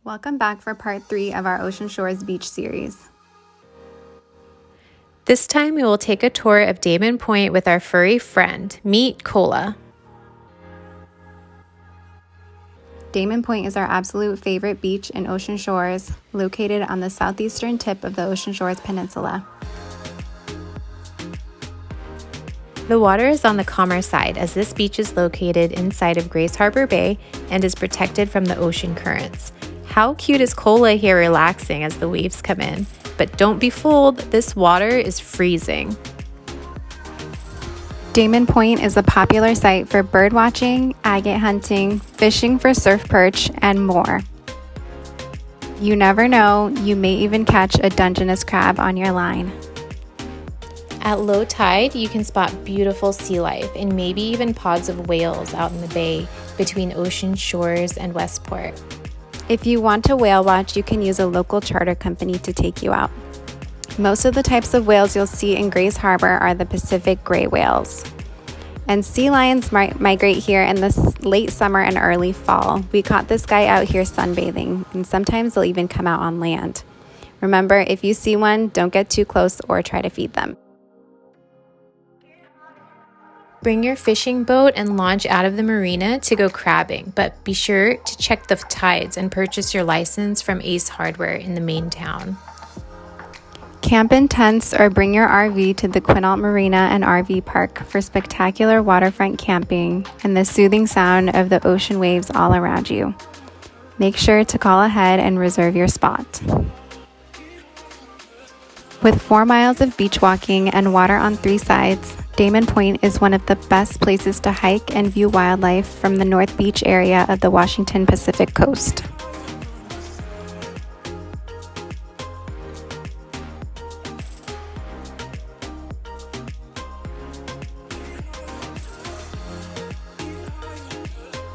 Welcome back for part 3 of our Ocean Shores Beach series. This time we will take a tour of Damon Point with our furry friend. Meet Cola. Damon Point is our absolute favorite beach in Ocean Shores, located on the southeastern tip of the Ocean Shores Peninsula. The water is on the calmer side as this beach is located inside of Grace Harbor Bay and is protected from the ocean currents. How cute is Cola here relaxing as the waves come in? But don't be fooled, this water is freezing. Damon Point is a popular site for bird watching, agate hunting, fishing for surf perch, and more. You never know, you may even catch a Dungeness crab on your line. At low tide, you can spot beautiful sea life and maybe even pods of whales out in the bay between Ocean Shores and Westport. If you want to whale watch, you can use a local charter company to take you out. Most of the types of whales you'll see in Grace Harbor are the Pacific gray whales. And sea lions migrate here in the late summer and early fall. We caught this guy out here sunbathing, and sometimes they'll even come out on land. Remember, if you see one, don't get too close or try to feed them. Bring your fishing boat and launch out of the marina to go crabbing, but be sure to check the tides and purchase your license from Ace Hardware in the main town. Camp in tents or bring your RV to the Quinault Marina and RV Park for spectacular waterfront camping and the soothing sound of the ocean waves all around you. Make sure to call ahead and reserve your spot. With 4 miles of beach walking and water on 3 sides, Damon Point is one of the best places to hike and view wildlife from the North Beach area of the Washington Pacific coast.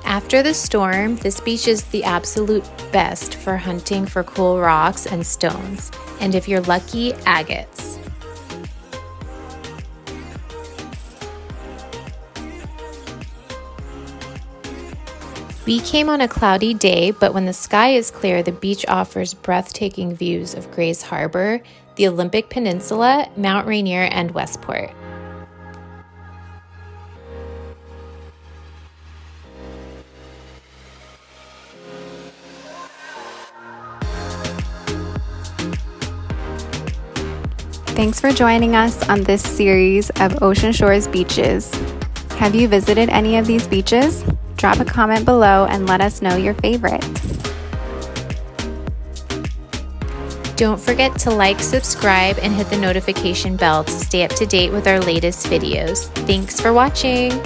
After the storm, this beach is the absolute best for hunting for cool rocks and stones, and if you're lucky, agates. We came on a cloudy day, but when the sky is clear, the beach offers breathtaking views of Grace Harbor, the Olympic Peninsula, Mount Rainier, and Westport. Thanks for joining us on this series of Ocean Shores beaches. Have you visited any of these beaches? Drop a comment below and let us know your favorite. Don't forget to like, subscribe, and hit the notification bell to stay up to date with our latest videos. Thanks for watching!